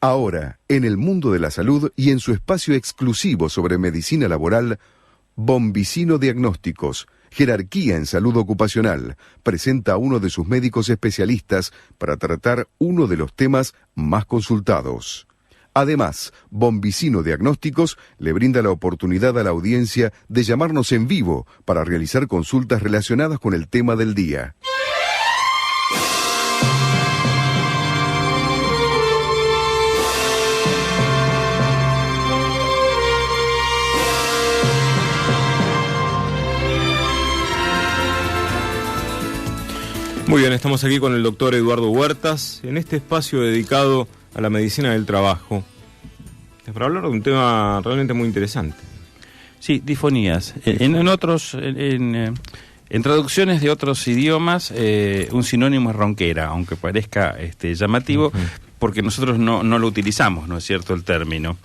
Ahora, en el mundo de la salud y en su espacio exclusivo sobre medicina laboral, Bombicino Diagnósticos, jerarquía en salud ocupacional, presenta a uno de sus médicos especialistas para tratar uno de los temas más consultados. Además, Bombicino Diagnósticos le brinda la oportunidad a la audiencia de llamarnos en vivo para realizar consultas relacionadas con el tema del día. Muy bien, estamos aquí con el doctor Eduardo Huertas en este espacio dedicado a la medicina del trabajo, para hablar de un tema realmente muy interesante. Sí, disfonías. En traducciones de otros idiomas, un sinónimo es ronquera, aunque parezca llamativo, porque nosotros no lo utilizamos, ¿no es cierto?, el término.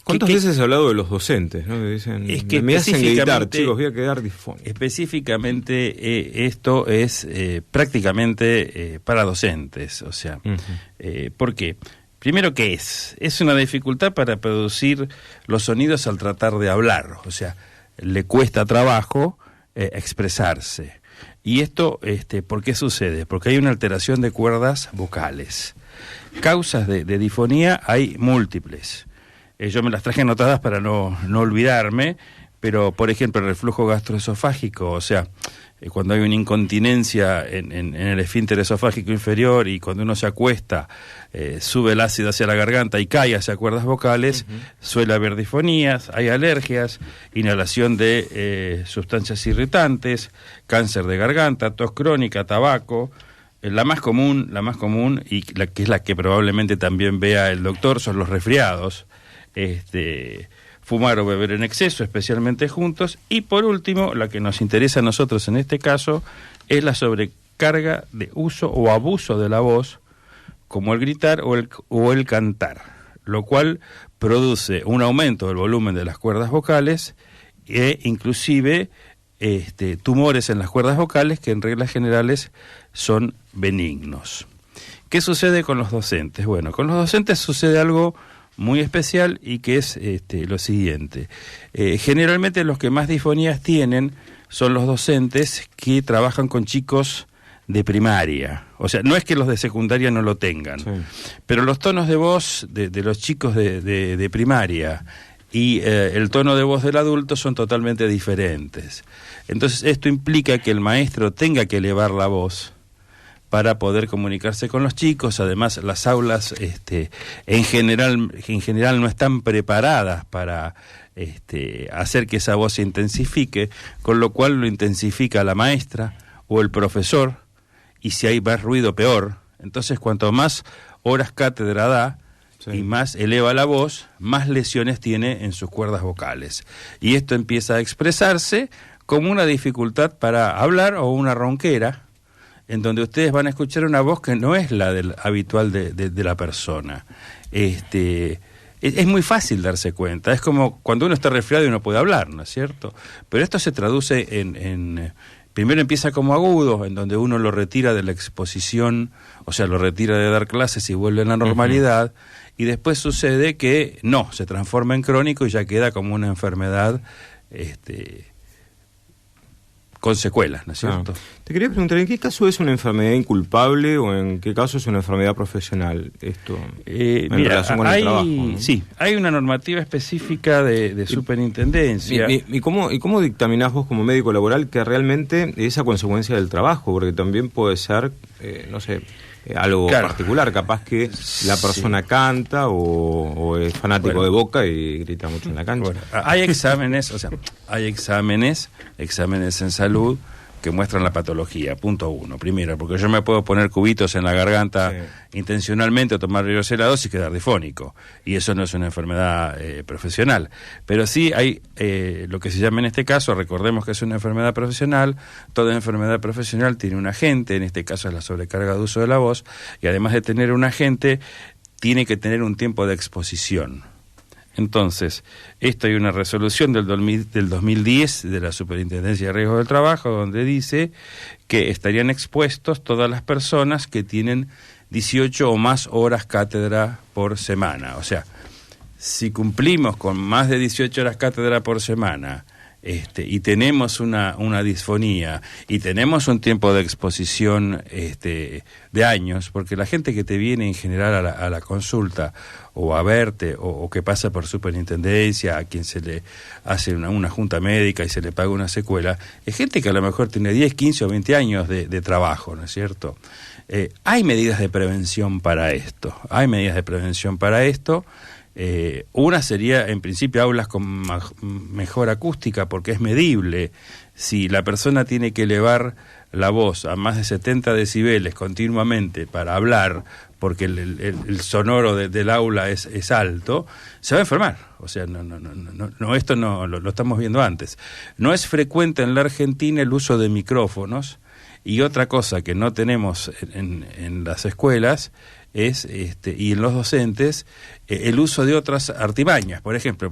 ¿Cuántas veces he hablado de los docentes, ¿no? Que dicen, es que me hacen gritar, chicos, voy a quedar disfónico. Específicamente, esto es prácticamente para docentes, o sea, ¿por qué? Primero, ¿qué es? Es una dificultad para producir los sonidos al tratar de hablar, o sea, le cuesta trabajo expresarse. Y esto, ¿por qué sucede? Porque hay una alteración de cuerdas vocales. Causas de disfonía hay múltiples. Yo me las traje anotadas para no olvidarme, pero, por ejemplo, el reflujo gastroesofágico, o sea, cuando hay una incontinencia en el esfínter esofágico inferior y cuando uno se acuesta, sube el ácido hacia la garganta y cae hacia cuerdas vocales, suele haber disfonías, hay alergias, inhalación de sustancias irritantes, cáncer de garganta, tos crónica, tabaco. La más común, y que es la que probablemente también vea el doctor, son los resfriados. Fumar o beber en exceso, especialmente juntos, y por último, la que nos interesa a nosotros en este caso, es la sobrecarga de uso o abuso de la voz, como el gritar o el cantar, lo cual produce un aumento del volumen de las cuerdas vocales e inclusive tumores en las cuerdas vocales que en reglas generales son benignos. ¿Qué sucede con los docentes? Bueno, con los docentes sucede algo muy especial y que es lo siguiente. Generalmente los que más disfonías tienen son los docentes que trabajan con chicos de primaria. O sea, no es que los de secundaria no lo tengan, sí, pero los tonos de voz de los chicos de primaria y el tono de voz del adulto son totalmente diferentes. Entonces esto implica que el maestro tenga que elevar la voz para poder comunicarse con los chicos. Además, las aulas en general no están preparadas para hacer que esa voz se intensifique, con lo cual lo intensifica la maestra o el profesor, y si hay más ruido, peor. Entonces, cuanto más horas cátedra da, sí, y más eleva la voz, más lesiones tiene en sus cuerdas vocales. Y esto empieza a expresarse como una dificultad para hablar o una ronquera, en donde ustedes van a escuchar una voz que no es la habitual de la persona. Es muy fácil darse cuenta. Es como cuando uno está resfriado y no puede hablar, ¿no es cierto? Pero esto se traduce primero empieza como agudo, en donde uno lo retira de la exposición, o sea, lo retira de dar clases y vuelve a la normalidad, y después sucede que no, se transforma en crónico y ya queda como una enfermedad con secuelas, ¿no es cierto? Te quería preguntar, ¿en qué caso es una enfermedad inculpable o en qué caso es una enfermedad profesional esto en relación con el trabajo, ¿no? Sí, hay una normativa específica de superintendencia. ¿Y cómo dictaminás vos como médico laboral que realmente es a consecuencia del trabajo? Porque también puede ser, algo particular, capaz que la persona canta o es fanático de Boca y grita mucho en la cancha. Bueno, hay exámenes, exámenes en salud que muestran la patología, punto uno. Primero, porque yo me puedo poner cubitos en la garganta intencionalmente o tomar helados y quedar difónico, y eso no es una enfermedad profesional. Pero sí hay lo que se llama en este caso, recordemos que es una enfermedad profesional. Toda enfermedad profesional tiene un agente, en este caso es la sobrecarga de uso de la voz, y además de tener un agente, tiene que tener un tiempo de exposición. Entonces, esto hay una resolución del 2010 de la Superintendencia de Riesgos del Trabajo, donde dice que estarían expuestos todas las personas que tienen 18 o más horas cátedra por semana. O sea, si cumplimos con más de 18 horas cátedra por semana, y tenemos una disfonía y tenemos un tiempo de exposición de años, porque la gente que te viene en general a la consulta o a verte o que pasa por superintendencia, a quien se le hace una junta médica y se le paga una secuela, es gente que a lo mejor tiene 10, 15 o 20 años de trabajo, ¿no es cierto? Hay medidas de prevención para esto, una sería, en principio, aulas con mejor acústica, porque es medible. Si la persona tiene que elevar la voz a más de 70 decibeles continuamente para hablar, porque el sonoro del aula es alto, se va a enfermar. O sea, no esto no lo estamos viendo antes. No es frecuente en la Argentina el uso de micrófonos, y otra cosa que no tenemos en las escuelas es y en los docentes el uso de otras artimañas. Por ejemplo,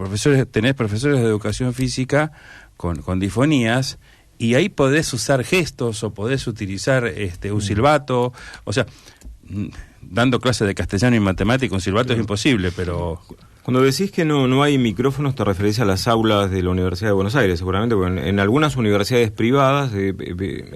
tenés profesores de educación física con disfonías, y ahí podés usar gestos o podés utilizar un silbato. O sea, dando clases de castellano y matemática, un silbato es imposible, pero... Cuando decís que no hay micrófonos, te referís a las aulas de la Universidad de Buenos Aires, seguramente, porque en algunas universidades privadas, he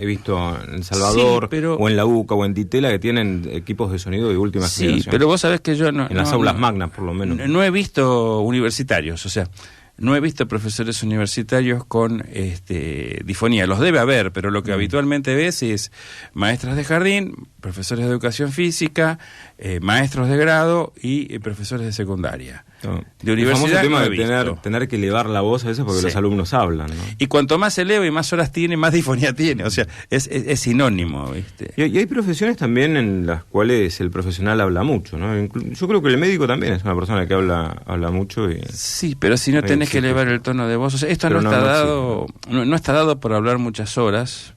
visto en El Salvador, sí, o en la UCA o en Ditela, que tienen equipos de sonido de última generación. Sí, pero vos sabés que yo no... En las aulas magnas, por lo menos. No he visto universitarios, o sea, no he visto profesores universitarios con disfonía. Los debe haber, pero lo que habitualmente ves es maestras de jardín, profesores de educación física, maestros de grado y profesores de secundaria. De universidad, el famoso no tema de tener que elevar la voz a veces porque los alumnos hablan, ¿no? Y cuanto más eleva y más horas tiene, más disfonía tiene. O sea, es sinónimo, ¿viste? Y hay profesiones también en las cuales el profesional habla mucho, ¿no? Yo creo que el médico también es una persona que habla mucho. Sí, pero si no tenés que elevar el tono de voz, o sea, esto no está dado por hablar muchas horas,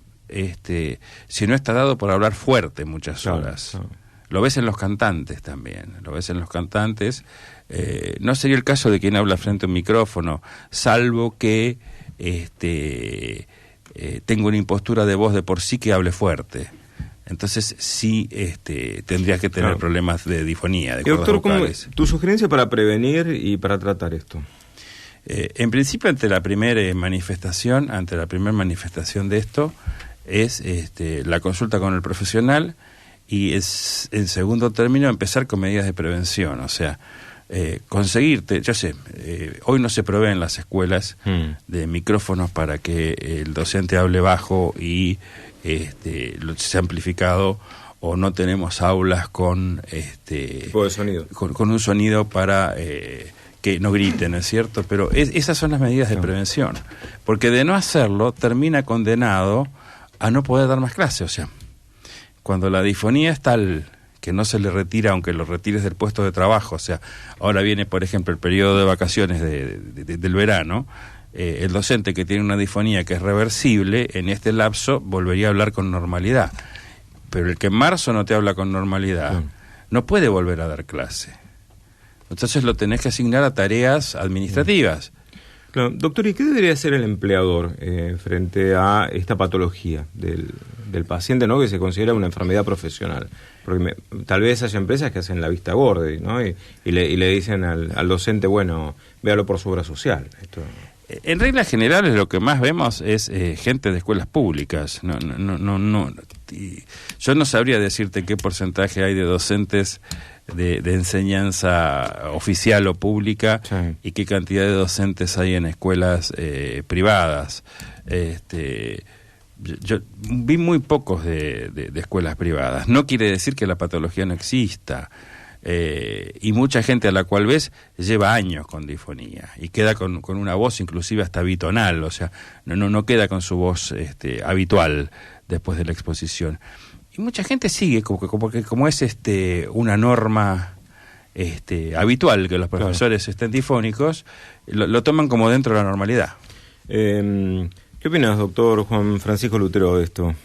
sino está dado por hablar fuerte muchas horas. Claro. Lo ves en los cantantes también, no sería el caso de quien habla frente a un micrófono, salvo que tenga una impostura de voz de por sí que hable fuerte. Entonces sí tendrías que tener problemas de disfonía, de cuerdas vocales. ¿Tu sugerencia para prevenir y para tratar esto? En principio, ante la primera manifestación de esto, es la consulta con el profesional, y es, en segundo término, empezar con medidas de prevención. O sea, conseguirte, hoy no se proveen en las escuelas de micrófonos para que el docente hable bajo y sea amplificado, o no tenemos aulas con tipo de sonido, con un sonido para que no griten, ¿no es cierto? Pero esas son las medidas de prevención, porque de no hacerlo termina condenado a no poder dar más clase. O sea, cuando la disfonía es tal que no se le retira, aunque lo retires del puesto de trabajo, o sea, ahora viene, por ejemplo, el periodo de vacaciones del verano, el docente que tiene una disfonía que es reversible, en este lapso volvería a hablar con normalidad. Pero el que en marzo no te habla con normalidad, no puede volver a dar clase. Entonces lo tenés que asignar a tareas administrativas. Claro. Doctor, ¿y qué debería hacer el empleador frente a esta patología del paciente, ¿no?, que se considera una enfermedad profesional? Porque tal vez haya empresas que hacen la vista gorda, ¿no? y le dicen al docente, bueno, véalo por su obra social. En reglas generales lo que más vemos es gente de escuelas públicas. Yo no sabría decirte qué porcentaje hay de docentes de enseñanza oficial o pública, y qué cantidad de docentes hay en escuelas privadas. Yo vi muy pocos de escuelas privadas. No quiere decir que la patología no exista. Y mucha gente a la cual ves lleva años con disfonía y queda con una voz inclusive hasta bitonal, o sea, no queda con su voz habitual después de la exposición. Y mucha gente sigue porque como es una norma habitual que los profesores estén difónicos, lo toman como dentro de la normalidad. ¿Qué opinas, doctor Juan Francisco Lutero, de esto?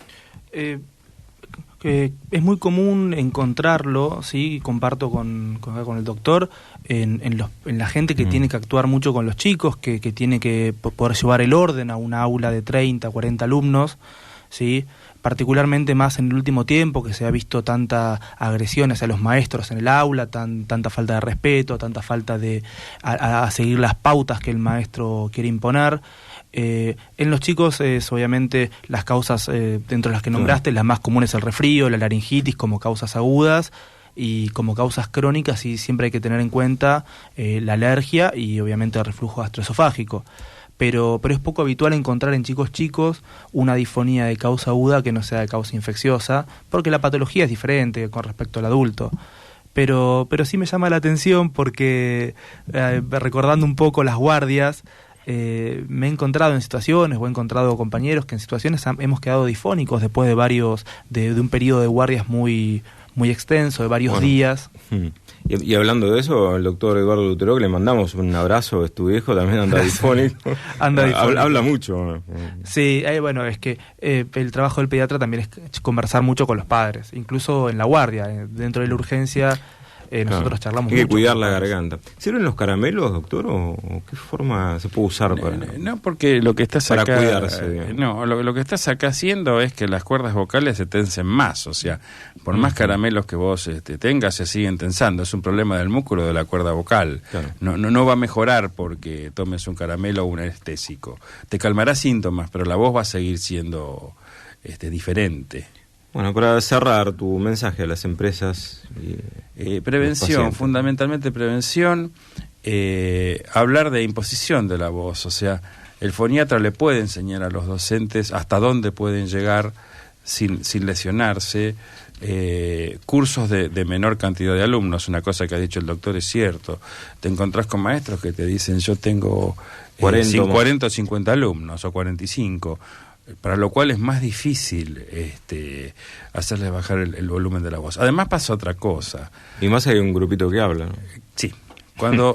Que es muy común encontrarlo, sí, comparto con el doctor, en la gente que tiene que actuar mucho con los chicos, que tiene que poder llevar el orden a una aula de 30, 40 alumnos, sí, particularmente más en el último tiempo, que se ha visto tanta agresión hacia los maestros en el aula, tanta falta de respeto, tanta falta de a seguir las pautas que el maestro quiere imponer. En los chicos obviamente las causas dentro de las que nombraste, las más comunes el resfrío, la laringitis como causas agudas, y como causas crónicas sí siempre hay que tener en cuenta la alergia y obviamente el reflujo gastroesofágico. Pero es poco habitual encontrar en chicos una disfonía de causa aguda que no sea de causa infecciosa, porque la patología es diferente con respecto al adulto. Pero sí me llama la atención porque, recordando un poco las guardias, me he encontrado en situaciones, o he encontrado compañeros que en situaciones hemos quedado difónicos después de un periodo de guardias muy extenso, de varios días. Y hablando de eso, el doctor Eduardo Lutero, que le mandamos un abrazo, es tu hijo, también anda difónico. Habla mucho. Sí, bueno, es que el trabajo del pediatra también es conversar mucho con los padres, incluso en la guardia, dentro de la urgencia. Nosotros charlamos Hay que mucho cuidar la garganta. ¿Sirven los caramelos, doctor, o qué forma se puede usar para...? No, porque lo que estás para acá... cuidarse. No, lo que estás acá haciendo es que las cuerdas vocales se tensen más, o sea, por más caramelos que vos tengas, se siguen tensando. Es un problema del músculo de la cuerda vocal. Claro. No va a mejorar porque tomes un caramelo o un anestésico. Te calmará síntomas, pero la voz va a seguir siendo diferente. Bueno, para cerrar tu mensaje a las empresas y prevención, fundamentalmente prevención, hablar de imposición de la voz, o sea, el foniatra le puede enseñar a los docentes hasta dónde pueden llegar sin lesionarse, cursos de menor cantidad de alumnos, una cosa que ha dicho el doctor es cierto, te encontrás con maestros que te dicen yo tengo 40 o 50 alumnos o 45, para lo cual es más difícil hacerles bajar el volumen de la voz. Además pasa otra cosa. Y más hay un grupito que habla, ¿no? Sí. Cuando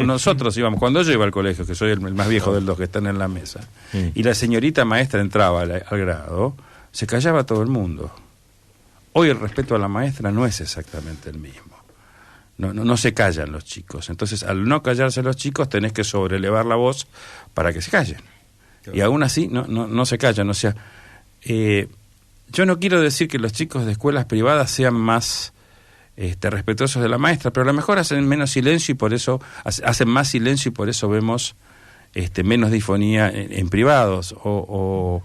cuando yo iba al colegio, que soy el más viejo del dos que están en la mesa, y la señorita maestra entraba al grado, se callaba todo el mundo. Hoy el respeto a la maestra no es exactamente el mismo. No se callan los chicos. Entonces, al no callarse los chicos, tenés que sobrelevar la voz para que se callen. Y aún así no se callan. O sea, yo no quiero decir que los chicos de escuelas privadas sean más respetuosos de la maestra, pero a lo mejor hacen menos silencio y por eso hacen más silencio y por eso vemos menos disfonía en privados. O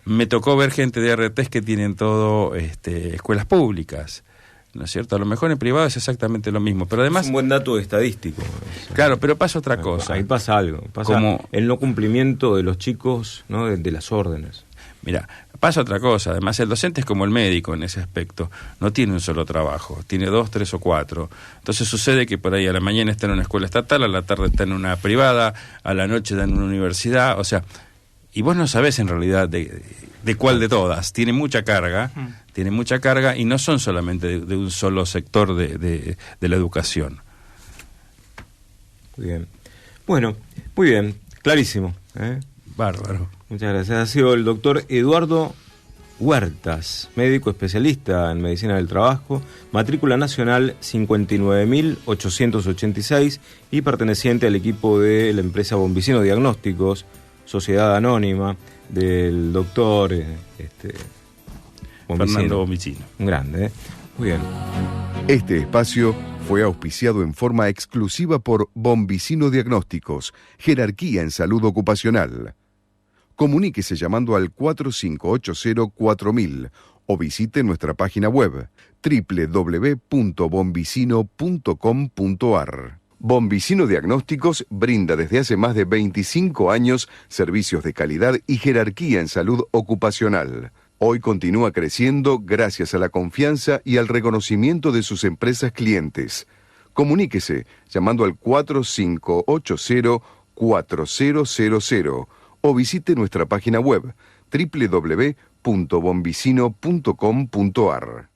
me tocó ver gente de RTs que tienen todo escuelas públicas, ¿no es cierto? A lo mejor en privado es exactamente lo mismo, pero además... Es un buen dato estadístico. Claro, pero pasa otra cosa. Ahí pasa algo. Pasa como el no cumplimiento de los chicos, ¿no? de las órdenes. Mira, pasa otra cosa. Además, el docente es como el médico en ese aspecto. No tiene un solo trabajo, tiene 2, 3 o 4. Entonces sucede que por ahí a la mañana está en una escuela estatal, a la tarde está en una privada, a la noche está en una universidad, o sea... Y vos no sabés en realidad de cuál de todas. Tiene mucha carga y no son solamente de un solo sector de la educación. Muy bien. Bueno, muy bien, clarísimo. Bárbaro. Muchas gracias. Ha sido el doctor Eduardo Huertas, médico especialista en medicina del trabajo, matrícula nacional 59.886 y perteneciente al equipo de la empresa Bombicino Diagnósticos, sociedad anónima del doctor Fernando Bombicino. Un grande, ¿eh? Muy bien. Este espacio fue auspiciado en forma exclusiva por Bombicino Diagnósticos, jerarquía en salud ocupacional. Comuníquese llamando al 4580-4000 o visite nuestra página web www.bombicino.com.ar. Bombicino Diagnósticos brinda desde hace más de 25 años servicios de calidad y jerarquía en salud ocupacional. Hoy continúa creciendo gracias a la confianza y al reconocimiento de sus empresas clientes. Comuníquese llamando al 4580-4000 o visite nuestra página web www.bombicino.com.ar.